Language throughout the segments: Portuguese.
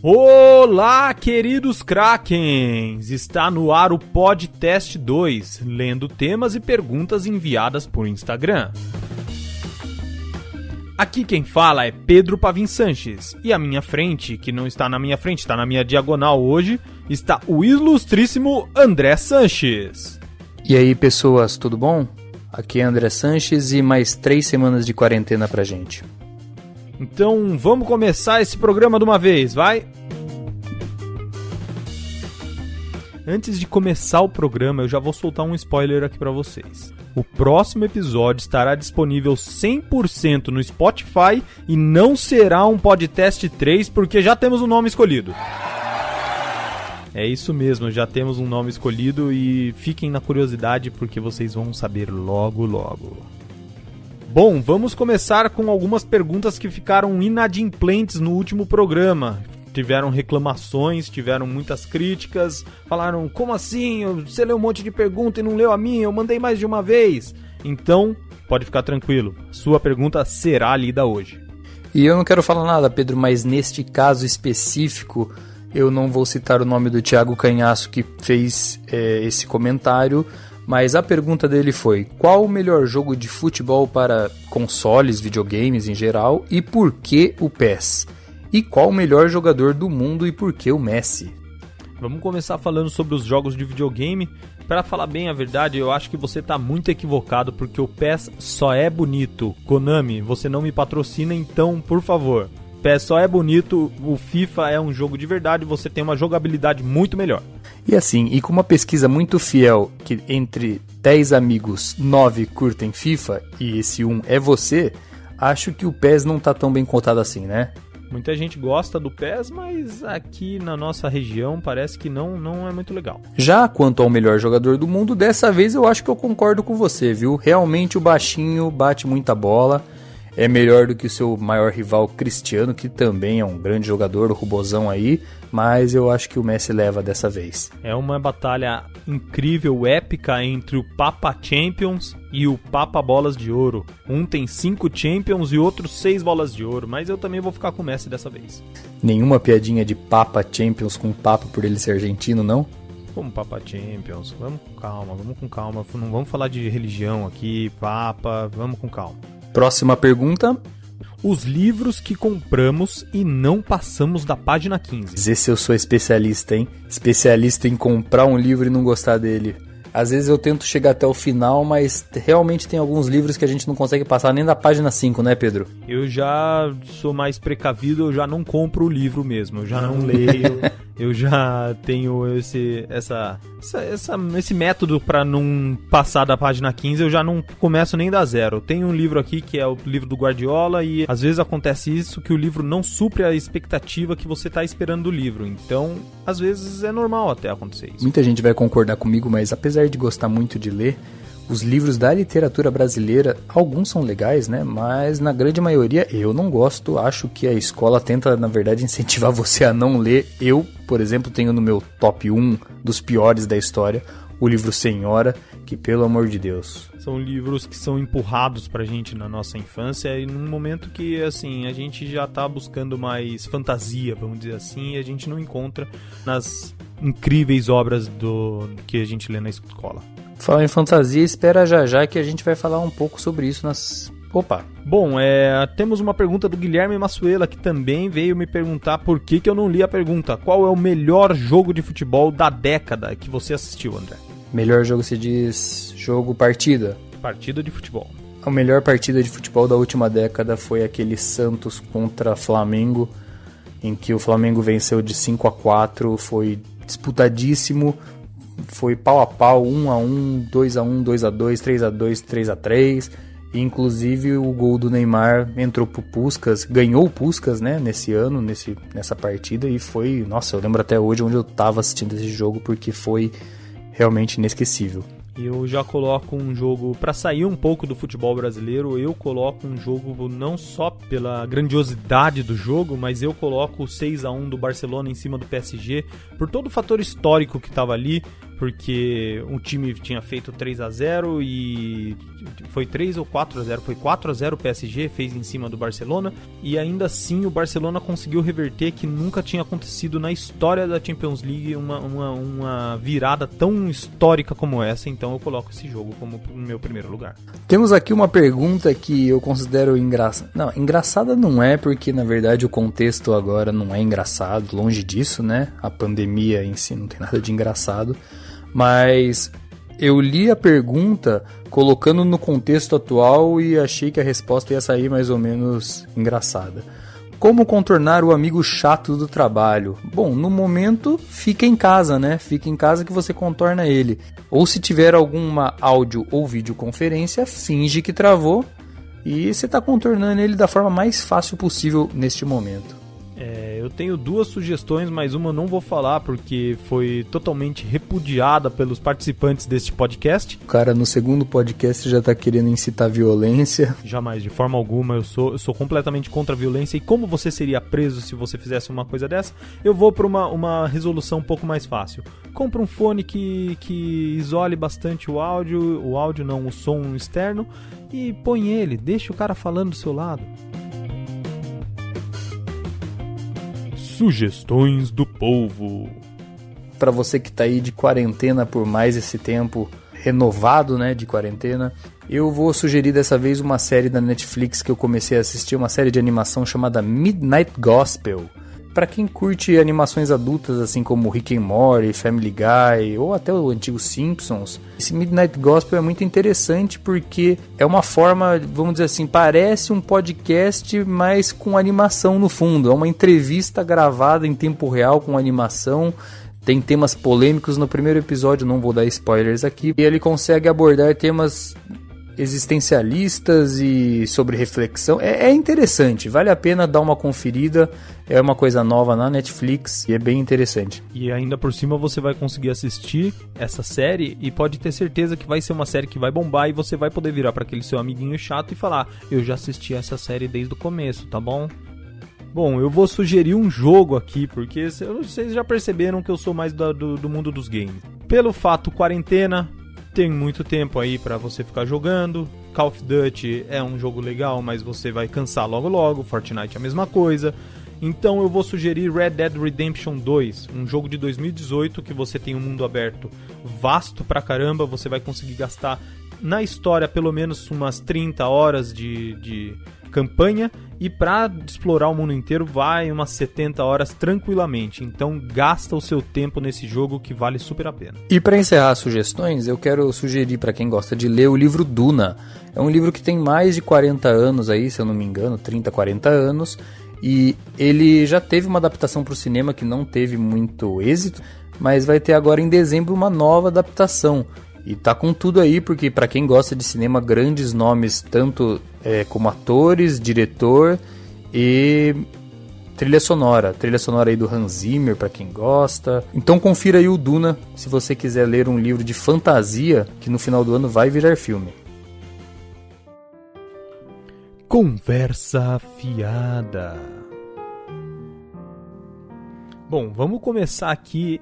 Olá, queridos Krakens! Está no ar o Podcast 2, lendo temas e perguntas enviadas por Instagram. Aqui quem fala é Pedro Pavin Sanches, e à minha frente, que não está na minha frente, está na minha diagonal hoje, está o ilustríssimo André Sanches. E aí, pessoas, tudo bom? Aqui é André Sanches e mais 3 semanas de quarentena pra gente. Então vamos começar esse programa de uma vez, vai? Antes de começar o programa, eu já vou soltar um spoiler aqui pra vocês. O próximo episódio estará disponível 100% no Spotify e não será um podcast 3 porque já temos um nome escolhido. É isso mesmo, já temos um nome escolhido e fiquem na curiosidade porque vocês vão saber logo logo. Bom, vamos começar com algumas perguntas que ficaram inadimplentes no último programa. Tiveram reclamações, tiveram muitas críticas, falaram, como assim? Você leu um monte de pergunta e não leu a minha, eu mandei mais de uma vez. Então, pode ficar tranquilo, sua pergunta será lida hoje. E eu não quero falar nada, Pedro, mas neste caso específico, eu não vou citar o nome do Thiago Canhaço que fez esse comentário, mas a pergunta dele foi, qual o melhor jogo de futebol para consoles, videogames em geral, e por que o PES? E qual o melhor jogador do mundo e por que o Messi? Vamos começar falando sobre os jogos de videogame. Para falar bem a verdade, eu acho que você está muito equivocado, porque o PES só é bonito. Konami, você não me patrocina, então, por favor. PES só é bonito, o FIFA é um jogo de verdade, você tem uma jogabilidade muito melhor. E assim, e com uma pesquisa muito fiel, que entre 10 amigos, 9 curtem FIFA, e esse 1 é você, acho que o PES não tá tão bem cotado assim, né? Muita gente gosta do PES, mas aqui na nossa região parece que não é muito legal. Já quanto ao melhor jogador do mundo, dessa vez eu acho que eu concordo com você, viu? Realmente o baixinho bate muita bola. É melhor do que o seu maior rival Cristiano, que também é um grande jogador, o Robozão aí, mas eu acho que o Messi leva dessa vez. É uma batalha incrível, épica entre o Papa Champions e o Papa Bolas de Ouro. Um tem 5 Champions e outro 6 Bolas de Ouro, mas eu também vou ficar com o Messi dessa vez. Nenhuma piadinha de Papa Champions com o Papa por ele ser argentino, não? Como Papa Champions, vamos com calma, não vamos falar de religião aqui, Papa, vamos com calma. Próxima pergunta. Os livros que compramos e não passamos da página 15. Esse eu sou especialista, hein? Especialista em comprar um livro e não gostar dele. Às vezes eu tento chegar até o final, mas realmente tem alguns livros que a gente não consegue passar nem da página 5, né, Pedro? Eu já sou mais precavido, eu já não compro o livro mesmo, eu já não leio, eu já tenho esse método para não passar da página 15, eu já não começo nem da zero. Eu tenho um livro aqui que é o livro do Guardiola e às vezes acontece isso, que o livro não supre a expectativa que você está esperando do livro, então às vezes é normal até acontecer isso. Muita gente vai concordar comigo, mas apesar de gostar muito de ler, os livros da literatura brasileira, alguns são legais, né? Mas na grande maioria eu não gosto. Acho que a escola tenta, na verdade, incentivar você a não ler. Eu, por exemplo, tenho no meu top 1 dos piores da história o livro Senhora, que pelo amor de Deus. São livros que são empurrados pra gente na nossa infância e num momento que, assim, a gente já tá buscando mais fantasia, vamos dizer assim, e a gente não encontra nas incríveis obras que a gente lê na escola. Fala em fantasia, espera já que a gente vai falar um pouco sobre isso nas... Opa! Bom, temos uma pergunta do Guilherme Massuela, que também veio me perguntar por que eu não li a pergunta. Qual é o melhor jogo de futebol da década que você assistiu, André? Melhor jogo se diz partida? Partida de futebol. A melhor partida de futebol da última década foi aquele Santos contra Flamengo, em que o Flamengo venceu de 5-4, foi disputadíssimo, foi pau a pau, 1-1, 2-1, 2-2, 3-2, 3-3, e inclusive o gol do Neymar entrou pro Puskás, ganhou o Puskás, né, nesse ano, nessa partida, e foi, nossa, eu lembro até hoje onde eu tava assistindo esse jogo, porque foi realmente inesquecível. Eu já coloco um jogo, para sair um pouco do futebol brasileiro, eu coloco um jogo não só pela grandiosidade do jogo, mas eu coloco o 6-1 do Barcelona em cima do PSG, por todo o fator histórico que estava ali, porque um time tinha feito 3-0 e foi 3 ou 4-0, foi 4-0 o PSG, fez em cima do Barcelona, e ainda assim o Barcelona conseguiu reverter, que nunca tinha acontecido na história da Champions League uma virada tão histórica como essa. Então eu coloco esse jogo como meu primeiro lugar. Temos aqui uma pergunta que eu considero engraçada. Não, engraçada não é, porque na verdade o contexto agora não é engraçado, longe disso, né? A pandemia em si não tem nada de engraçado, mas eu li a pergunta colocando no contexto atual e achei que a resposta ia sair mais ou menos engraçada. Como contornar o amigo chato do trabalho? Bom, no momento, fica em casa, né? Fica em casa que você contorna ele. Ou se tiver alguma áudio ou videoconferência, finge que travou e você está contornando ele da forma mais fácil possível neste momento. Eu tenho 2 sugestões, mas uma eu não vou falar porque foi totalmente repudiada pelos participantes deste podcast. O cara no segundo podcast já tá querendo incitar violência. Jamais, de forma alguma, eu sou completamente contra a violência. E como você seria preso se você fizesse uma coisa dessa? Eu vou para uma resolução um pouco mais fácil. Compra um fone que isole bastante o som externo, e põe ele, deixa o cara falando do seu lado. Sugestões do povo. Para você que tá aí de quarentena por mais esse tempo renovado, né, de quarentena, eu vou sugerir dessa vez uma série da Netflix que eu comecei a assistir, uma série de animação chamada Midnight Gospel. Para quem curte animações adultas, assim como Rick and Morty, Family Guy ou até o antigo Simpsons, esse Midnight Gospel é muito interessante porque é uma forma, vamos dizer assim, parece um podcast, mas com animação no fundo. É uma entrevista gravada em tempo real com animação. Tem temas polêmicos no primeiro episódio, não vou dar spoilers aqui. E ele consegue abordar temas existencialistas e sobre reflexão. É interessante, vale a pena dar uma conferida. É uma coisa nova na Netflix e é bem interessante. E ainda por cima você vai conseguir assistir essa série e pode ter certeza que vai ser uma série que vai bombar, e você vai poder virar para aquele seu amiguinho chato e falar: eu já assisti essa série desde o começo, tá bom? Bom, eu vou sugerir um jogo aqui, porque vocês já perceberam que eu sou mais do mundo dos games. Pelo fato quarentena, tem muito tempo aí pra você ficar jogando. Call of Duty é um jogo legal, mas você vai cansar logo. Fortnite é a mesma coisa. Então eu vou sugerir Red Dead Redemption 2, um jogo de 2018 que você tem um mundo aberto vasto pra caramba. Você vai conseguir gastar na história pelo menos umas 30 horas de campanha, e para explorar o mundo inteiro vai umas 70 horas tranquilamente. Então gasta o seu tempo nesse jogo, que vale super a pena. E para encerrar as sugestões, eu quero sugerir para quem gosta de ler o livro Duna. É um livro que tem mais de 40 anos aí, se eu não me engano, 30, 40 anos, e ele já teve uma adaptação para o cinema que não teve muito êxito, mas vai ter agora em dezembro uma nova adaptação. E tá com tudo aí, porque para quem gosta de cinema, grandes nomes, tanto como atores, diretor e trilha sonora aí do Hans Zimmer, para quem gosta. Então confira aí o Duna, se você quiser ler um livro de fantasia, que no final do ano vai virar filme. Conversa fiada. Bom, vamos começar aqui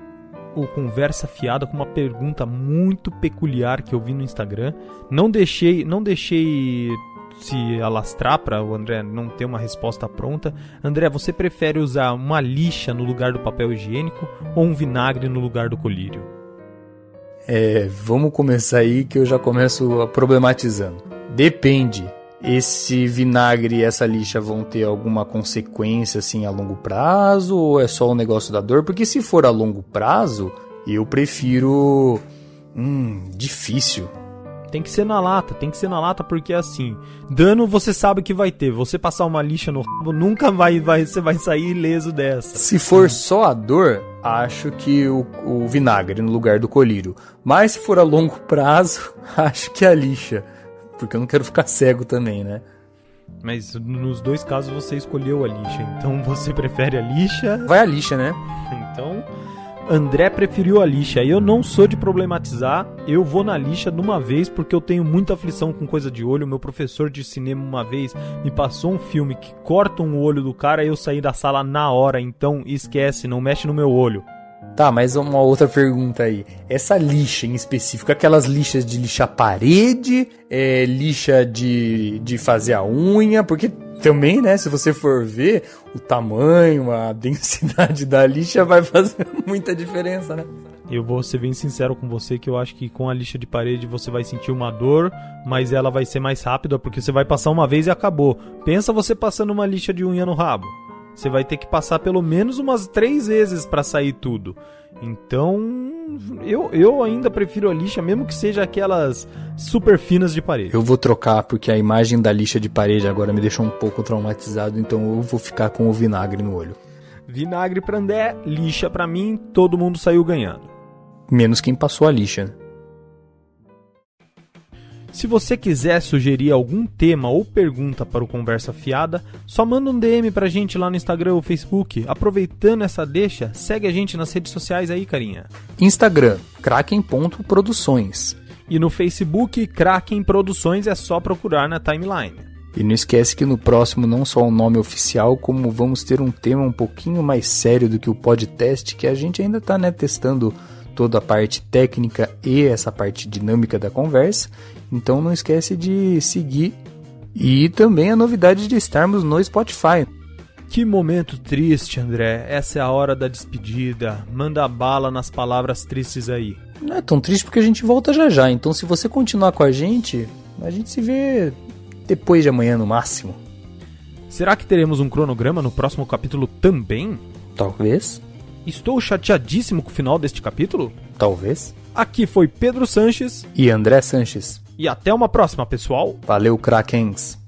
o Conversa Fiada com uma pergunta muito peculiar que eu vi no Instagram. Não deixei se alastrar para o André não ter uma resposta pronta. André, você prefere usar uma lixa no lugar do papel higiênico ou um vinagre no lugar do colírio? Vamos começar aí que eu já começo problematizando. Depende. Esse vinagre e essa lixa vão ter alguma consequência assim a longo prazo, ou é só um negócio da dor? Porque se for a longo prazo, eu prefiro difícil. Tem que ser na lata, porque assim, dano você sabe que vai ter. Você passar uma lixa no rabo, nunca você vai sair ileso dessa. Se for só a dor, acho que o vinagre no lugar do colírio. Mas se for a longo prazo, acho que a lixa. Porque eu não quero ficar cego também, né? Mas nos dois casos você escolheu a lixa, então você prefere a lixa? Vai a lixa, né? Então, André preferiu a lixa. Eu não sou de problematizar, eu vou na lixa de uma vez, porque eu tenho muita aflição com coisa de olho. Meu professor de cinema uma vez me passou um filme que corta um olho do cara e eu saí da sala na hora, então esquece, não mexe no meu olho. Tá, mas uma outra pergunta aí. Essa lixa em específico, aquelas lixas de lixar parede, lixa de fazer a unha, porque também, né, se você for ver, o tamanho, a densidade da lixa vai fazer muita diferença, né? Eu vou ser bem sincero com você que eu acho que com a lixa de parede você vai sentir uma dor, mas ela vai ser mais rápida porque você vai passar uma vez e acabou. Pensa você passando uma lixa de unha no rabo. Você vai ter que passar pelo menos umas 3 vezes para sair tudo. Então, eu ainda prefiro a lixa, mesmo que seja aquelas super finas de parede. Eu vou trocar, porque a imagem da lixa de parede agora me deixou um pouco traumatizado, então eu vou ficar com o vinagre no olho. Vinagre pra André, lixa pra mim, todo mundo saiu ganhando. Menos quem passou a lixa. Se você quiser sugerir algum tema ou pergunta para o Conversa Fiada, só manda um DM pra gente lá no Instagram ou Facebook. Aproveitando essa deixa, segue a gente nas redes sociais aí, carinha. Instagram, kraken.produções. E no Facebook, Kraken Produções, é só procurar na timeline. E não esquece que no próximo não só o nome oficial, como vamos ter um tema um pouquinho mais sério do que o podcast, que a gente ainda tá, testando toda a parte técnica e essa parte dinâmica da conversa. Então não esquece de seguir. E também a novidade de estarmos no Spotify. Que momento triste, André. Essa é a hora da despedida. Manda bala nas palavras tristes aí. Não é tão triste porque a gente volta já já. Então se você continuar com a gente se vê depois de amanhã no máximo. Será que teremos um cronograma no próximo capítulo também? Talvez. Estou chateadíssimo com o final deste capítulo? Talvez. Aqui foi Pedro Sanches e André Sanches. E até uma próxima, pessoal. Valeu, Krakens.